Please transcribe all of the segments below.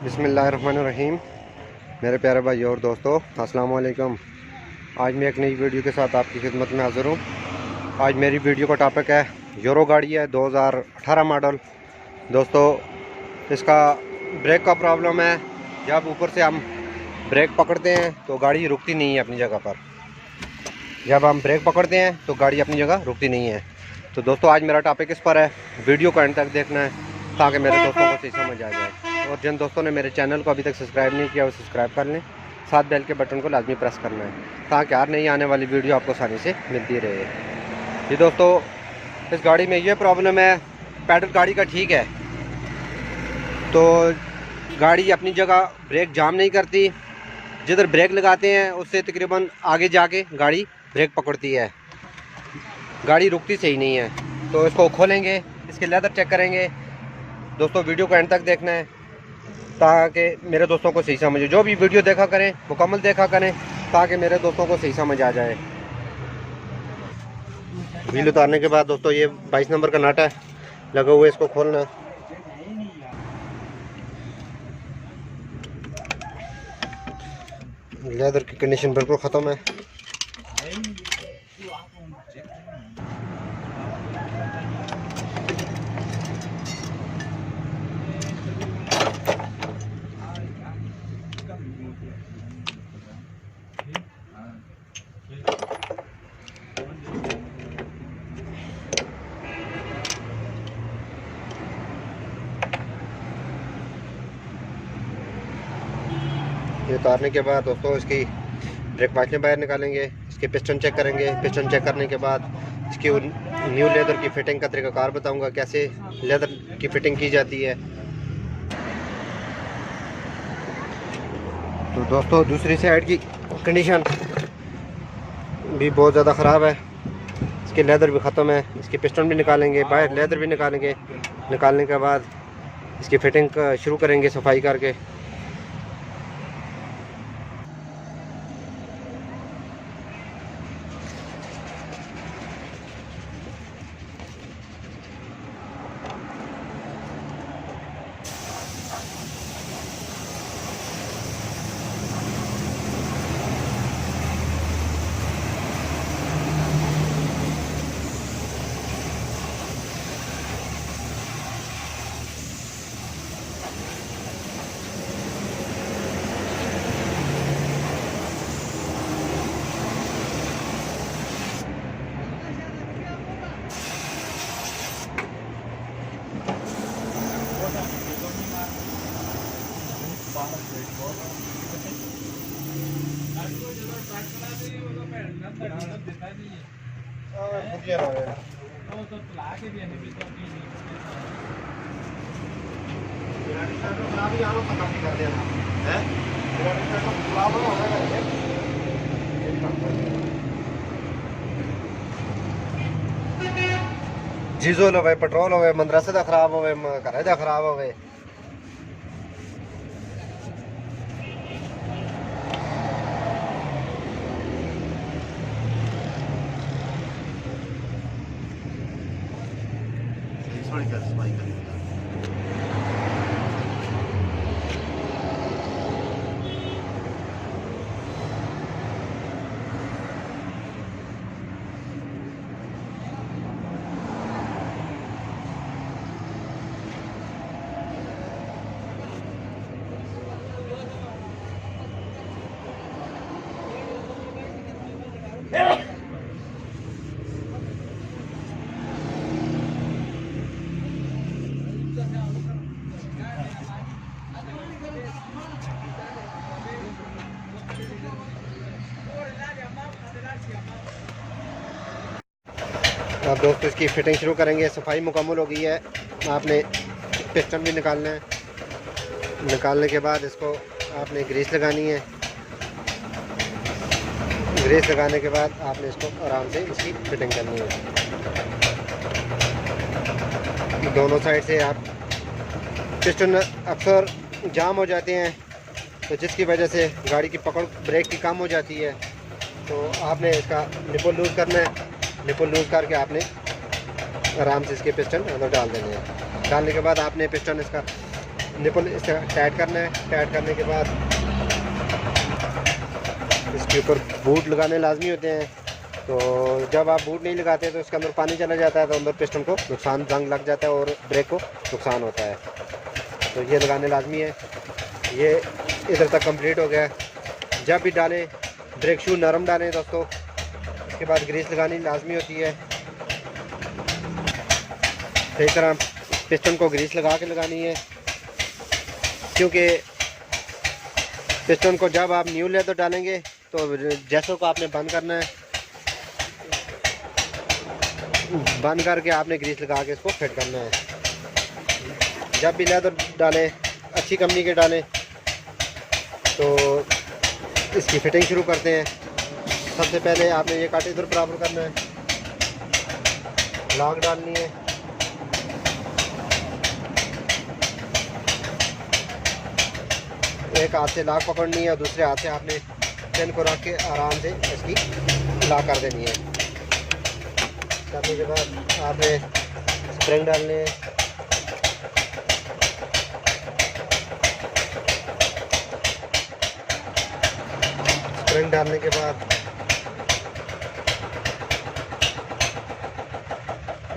बिस्मिल्लाहिर्रहमानिर्रहीम। मेरे प्यारे भाई और दोस्तों, अस्सलाम वालेकुम। आज मैं एक नई वीडियो के साथ आपकी खिदमत में हाज़िर हूँ। आज मेरी वीडियो का टॉपिक है यूरो गाड़ी है 2018 मॉडल। दोस्तों, इसका ब्रेक का प्रॉब्लम है। जब ऊपर से हम ब्रेक पकड़ते हैं तो गाड़ी रुकती नहीं है अपनी जगह पर। जब हम ब्रेक पकड़ते हैं तो गाड़ी अपनी जगह रुकती नहीं है। तो दोस्तों, आज मेरा टॉपिक इस पर है। वीडियो को एंड तक देखना है ताकि मेरे दोस्तों को सही समझ आ जाए। और जिन दोस्तों ने मेरे चैनल को अभी तक सब्सक्राइब नहीं किया वो सब्सक्राइब कर लें। साथ बेल के बटन को लाजमी प्रेस करना है ताकि हर नई आने वाली वीडियो आपको आसानी से मिलती रहे। जी दोस्तों, इस गाड़ी में ये प्रॉब्लम है, पैडल गाड़ी का ठीक है तो गाड़ी अपनी जगह ब्रेक जाम नहीं करती। जिधर ब्रेक लगाते हैं उससे तकरीबन आगे जाके गाड़ी ब्रेक पकड़ती है, गाड़ी रुकती सही नहीं है। तो इसको खोलेंगे, इसके लेदर चेक करेंगे। दोस्तों, वीडियो को एंड तक देखना है ताकि मेरे दोस्तों को सही समझे। जो भी वीडियो देखा करें मुकम्मल देखा करें ताकि मेरे दोस्तों को सही समझ आ जाए। व्हील उतारने के बाद दोस्तों, ये 22 नंबर का नट है लगा हुआ है, इसको खोलना है। लेदर की कंडीशन बिल्कुल ख़त्म है। ये उतारने के बाद दोस्तों, इसकी ब्रेक पाइपें बाहर निकालेंगे, इसके पिस्टन चेक करेंगे। पिस्टन चेक करने के बाद इसकी न्यू लेदर की फिटिंग का तरीकाकार बताऊंगा कैसे लेदर की फिटिंग की जाती है। तो दोस्तों, दूसरी साइड की कंडीशन भी बहुत ज़्यादा ख़राब है। इसके लेदर भी ख़त्म है। इसके पिस्टन भी निकालेंगे, बाहर लेदर भी निकालेंगे। निकालने के बाद इसकी फिटिंग शुरू करेंगे सफाई करके। डीजल हो, पेट्रोल हो, मदरसे का खराब हो, घर का खराब हो। अब दोस्तों, इसकी फिटिंग शुरू करेंगे। सफाई मुकम्मल हो गई है। आपने पिस्टन भी निकालना है। निकालने के बाद इसको आपने ग्रीस लगानी है। ग्रीस लगाने के बाद आपने इसको आराम से इसकी फिटिंग करनी है। दोनों साइड से आप पिस्टन अक्सर जाम हो जाते हैं तो जिसकी वजह से गाड़ी की पकड़ ब्रेक की कम हो जाती है। तो आपने इसका निपल लूज़ करना है। निपल लूज़ करके आपने आराम से इसके पिस्टन अंदर डाल देने हैं। डालने के बाद आपने पिस्टन इसका निपल टाइट करना है। टाइट करने के बाद इसके ऊपर बूट लगाने लाजमी होते हैं। तो जब आप बूट नहीं लगाते तो इसके अंदर पानी चला जाता है, तो अंदर पिस्टन को नुकसान, जंग लग जाता है और ब्रेक को नुकसान होता है। तो ये लगाने लाजमी है। ये इधर तक कंप्लीट हो गया। जब भी डालें ब्रेक शू नरम डालें दोस्तों। उसके बाद ग्रीस लगानी लाजमी होती है। सही तरह पिस्टन को ग्रीस लगा के लगानी है, क्योंकि पिस्टन को जब आप न्यू लेदर डालेंगे तो जैसों को आपने बंद करना है। बंद करके आपने ग्रीस लगा के इसको फिट करना है। जब भी लेदर डालें अच्छी कंपनी के डालें। तो इसकी फिटिंग शुरू करते हैं। सबसे पहले आपने ये काट इधर बराबर करना है, लॉक डालनी है। एक हाथ से लॉक पकड़नी है और दूसरे हाथ से आपने पेन को रख के आराम से इसकी लॉक कर देनी है। करने के बाद आपने स्प्रिंग डालने हैं। स्प्रिंग डालने के बाद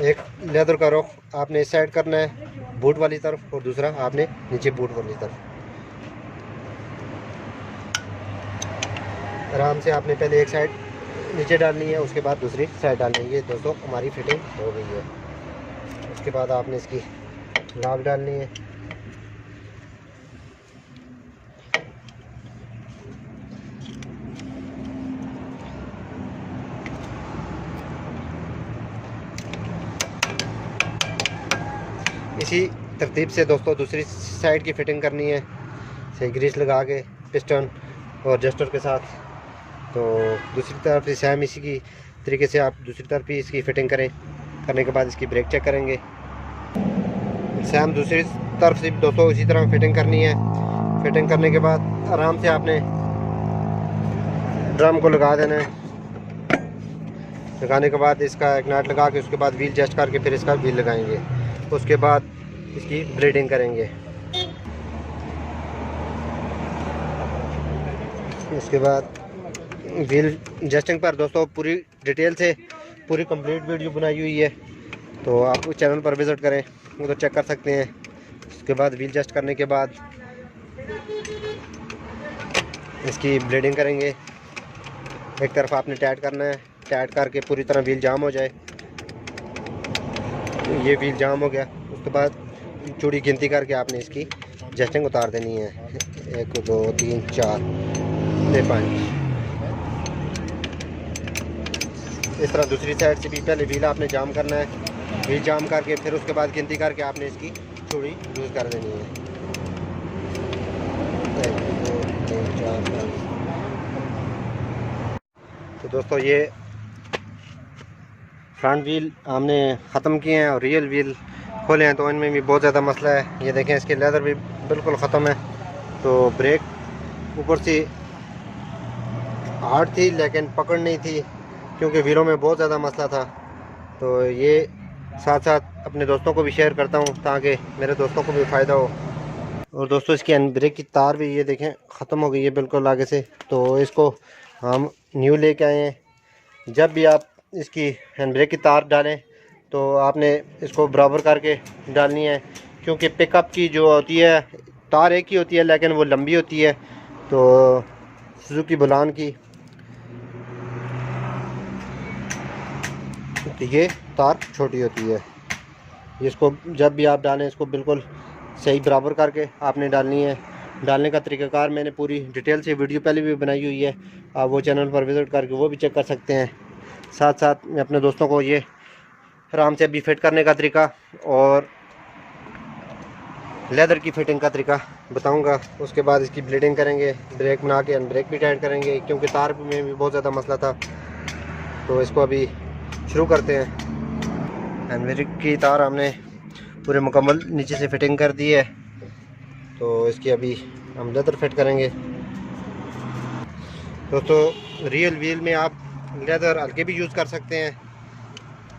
एक लेदर का रुख आपने इस साइड करना है बूट वाली तरफ, और दूसरा आपने नीचे बूट वाली तरफ। आराम से आपने पहले एक साइड नीचे डालनी है, उसके बाद दूसरी साइड डालनी है। ये दोस्तों हमारी फिटिंग हो गई है। उसके बाद आपने इसकी लॉक डालनी है। इसी तरतीब से दोस्तों दूसरी साइड की फिटिंग करनी है। सही ग्रीस लगा के पिस्टन और जस्टर के साथ। तो दूसरी तरफ से सेम इसी की तरीके से आप दूसरी तरफ भी इसकी फ़िटिंग करें। करने के बाद इसकी ब्रेक चेक करेंगे। सेम दूसरी तरफ से दोस्तों इसी तरह फिटिंग करनी है। फिटिंग करने के बाद आराम से आपने ड्रम को लगा देना है। लगाने के बाद इसका एक नट लगा के उसके बाद व्हील जस्ट करके फिर इसका व्हील लगाएंगे। उसके बाद इसकी ब्रीडिंग करेंगे। उसके बाद व्हील जस्टिंग पर दोस्तों पूरी डिटेल से पूरी कंप्लीट वीडियो बनाई हुई है। तो आप उस चैनल पर विज़िट करें, वो तो चेक कर सकते हैं। उसके बाद व्हील जस्ट करने के बाद इसकी ब्लीडिंग करेंगे। एक तरफ आपने टाइट करना है, टाइट करके पूरी तरह व्हील जाम हो जाए। ये व्हील जाम हो गया। उसके बाद चूड़ी गिनती करके आपने इसकी जस्टिंग उतार देनी है। 1 2 3 4 5। इस तरह दूसरी साइड से भी पहले व्हील आपने जाम करना है। व्हील जाम करके फिर उसके बाद गिनती करके आपने इसकी चूड़ी लूज़ कर देनी है। 1 2 3 4 5। तो दोस्तों ये फ्रंट व्हील हमने ख़त्म किए हैं और रियल व्हील खोले हैं, तो इनमें भी बहुत ज़्यादा मसला है। ये देखें इसके लेदर भी बिल्कुल ख़त्म है। तो ब्रेक ऊपर से हार्ड थी लेकिन पकड़ नहीं थी, क्योंकि व्हीलों में बहुत ज़्यादा मसला था। तो ये साथ साथ अपने दोस्तों को भी शेयर करता हूँ ताकि मेरे दोस्तों को भी फ़ायदा हो। और दोस्तों इसकी हैंड ब्रेक की तार भी ये देखें ख़त्म हो गई है बिल्कुल आगे से। तो इसको हम न्यू लेके आए हैं। जब भी आप इसकी हैंड ब्रेक की तार डालें तो आपने इसको बराबर करके डालनी है, क्योंकि पिकअप की जो होती है तार एक ही होती है लेकिन वो लंबी होती है। तो सुजुकी बुलान की तो ये तार छोटी होती है। इसको जब भी आप डालें इसको बिल्कुल सही बराबर करके आपने डालनी है। डालने का तरीक़ाकार मैंने पूरी डिटेल से वीडियो पहले भी बनाई हुई है, आप वो चैनल पर विज़िट करके वो भी चेक कर सकते हैं। साथ साथ मैं अपने दोस्तों को ये आराम से अभी फिट करने का तरीका और लेदर की फ़िटिंग का तरीका बताऊंगा। उसके बाद इसकी ब्लीडिंग करेंगे, ब्रेक बना के अनब्रेक भी टाइट करेंगे, क्योंकि तार में भी बहुत ज़्यादा मसला था। तो इसको अभी शुरू करते हैं। अनब्रेक की तार हमने पूरे मुकम्मल नीचे से फिटिंग कर दी है। तो इसकी अभी हम लेदर फिट करेंगे। दोस्तों रियल व्हील में आप लेदर हल्के भी यूज़ कर सकते हैं,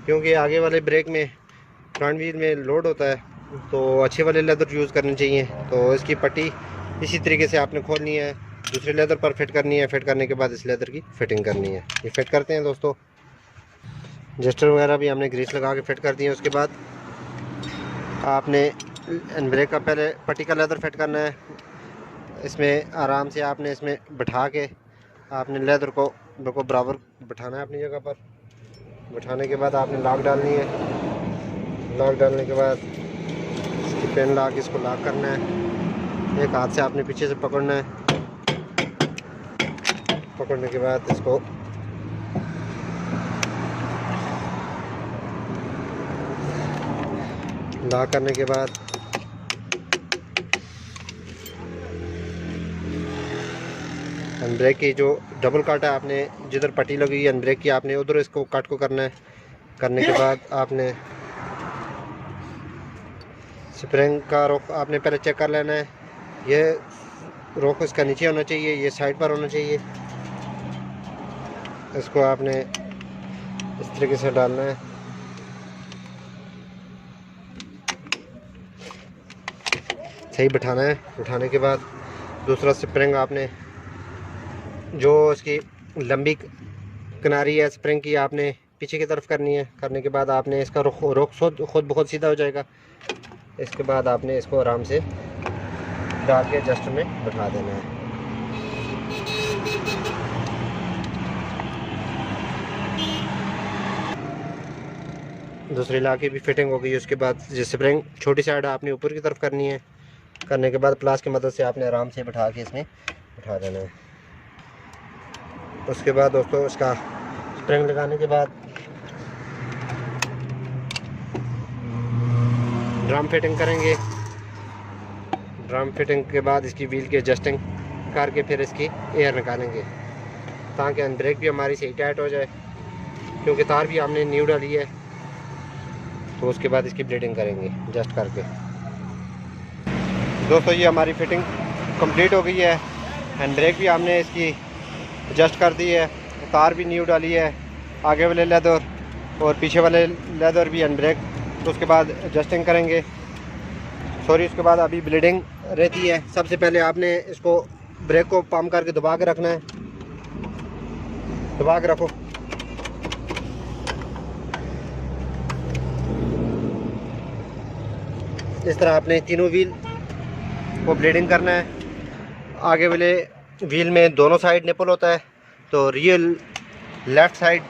क्योंकि आगे वाले ब्रेक में फ्रंट व्हील में लोड होता है। तो अच्छे वाले लेदर यूज़ करने चाहिए। तो इसकी पट्टी इसी तरीके से आपने खोलनी है, दूसरे लेदर पर फिट करनी है, फिट करने के बाद इस लेदर की फिटिंग करनी है। ये फिट करते हैं दोस्तों। जस्टर वगैरह भी हमने ग्रीस लगा के फिट कर दिए। उसके बाद आपने हैंड ब्रेक का पहले पट्टी का लेदर फिट करना है। इसमें आराम से आपने इसमें बिठा के आपने लेदर को बिल्कुल बराबर बिठाना है अपनी जगह पर। बिठाने के बाद आपने लॉक डालनी है। लॉक डालने के बाद इसकी पेन लॉक, इसको लॉक करना है। एक हाथ से आपने पीछे से पकड़ना है। पकड़ने के बाद इसको लॉक करने के बाद हैंड ब्रेक की जो डबल कट है, आपने जिधर पट्टी लगी है हैंड ब्रेक की, आपने उधर इसको कट को करना है। करने के बाद आपने स्प्रिंग का रोक आपने पहले चेक कर लेना है। ये रोक इसका नीचे होना चाहिए, ये साइड पर होना चाहिए। इसको आपने इस तरीके से डालना है। सही बिठाना है। बिठाने के बाद दूसरा स्प्रिंग आपने जो इसकी लंबी किनारी है स्प्रिंग की, आपने पीछे की तरफ करनी है। करने के बाद आपने इसका रोक खुद ब खुद सीधा हो जाएगा। इसके बाद आपने इसको आराम से डाल के जस्ट में बिठा देना है। दूसरी लाके भी फिटिंग हो गई। उसके बाद जिस स्प्रिंग छोटी साइड आपने ऊपर की तरफ करनी है। करने के बाद प्लास की मदद से आपने आराम से बिठा के इसमें बिठा देना है। उसके बाद दोस्तों इसका स्प्रिंग लगाने के बाद ड्रम फिटिंग करेंगे। ड्रम फिटिंग के बाद इसकी व्हील की एडजस्टिंग करके फिर इसकी एयर निकालेंगे, ताकि हैंड ब्रेक भी हमारी सही टाइट हो जाए, क्योंकि तार भी हमने न्यू डाली है। तो उसके बाद इसकी ब्लेडिंग करेंगे एडजस्ट करके। दोस्तों ये हमारी फिटिंग कंप्लीट हो गई है। हैंड ब्रेक भी हमने इसकी एडजस्ट कर दी है, तार भी न्यू डाली है, आगे वाले लेदर और पीछे वाले लेदर भी हैंड ब्रेक। तो उसके बाद एडजस्टिंग करेंगे। उसके बाद अभी ब्लीडिंग रहती है। सबसे पहले आपने इसको ब्रेक को पंप करके दबा के रखना है। दबा के रखो। इस तरह आपने तीनों व्हील को ब्लीडिंग करना है। आगे वाले व्हील में दोनों साइड निपल होता है, तो रियल लेफ़्ट साइड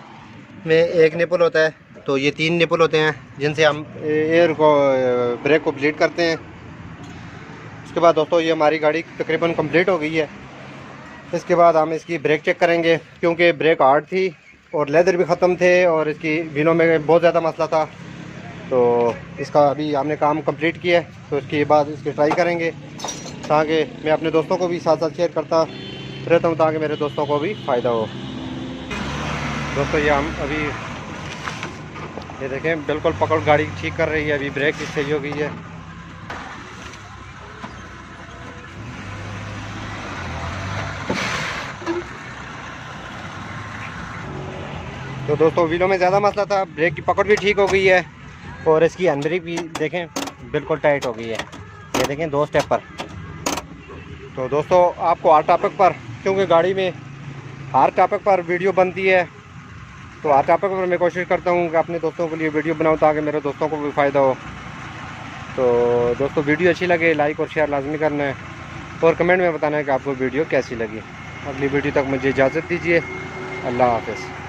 में एक निपल होता है। तो ये 3 निपल होते हैं जिनसे हम एयर को ब्रेक को ब्लीड करते हैं। उसके बाद दोस्तों ये हमारी गाड़ी तकरीबन कंप्लीट हो गई है। इसके बाद हम इसकी ब्रेक चेक करेंगे, क्योंकि ब्रेक हार्ड थी और लेदर भी ख़त्म थे और इसकी व्हीलों में बहुत ज़्यादा मसला था। तो इसका अभी हमने काम कंप्लीट किया है। तो इसके बाद इसकी ट्राई करेंगे, ताकि मैं अपने दोस्तों को भी साथ साथ शेयर करता रहता हूँ, ताकि मेरे दोस्तों को भी फ़ायदा हो। दोस्तों ये हम अभी ये देखें बिल्कुल पकड़ गाड़ी ठीक कर रही है। अभी ब्रेक भी सही हो गई है। तो दोस्तों व्हीलों में ज़्यादा मसला था, ब्रेक की पकड़ भी ठीक हो गई है और इसकी हैंड ब्रेक भी देखें बिल्कुल टाइट हो गई है। ये देखें 2 स्टेप पर। तो दोस्तों आपको हर टॉपिक पर, क्योंकि गाड़ी में हर टॉपिक पर वीडियो बनती है, तो हर टॉपिक पर मैं कोशिश करता हूँ कि अपने दोस्तों के लिए वीडियो बनाऊँ, ताकि मेरे दोस्तों को भी फ़ायदा हो। तो दोस्तों वीडियो अच्छी लगे लाइक और शेयर लाजमी करना है और कमेंट में बताना है कि आपको वीडियो कैसी लगी। अगली वीडियो तक मुझे इजाज़त दीजिए। अल्लाह हाफ़िज़।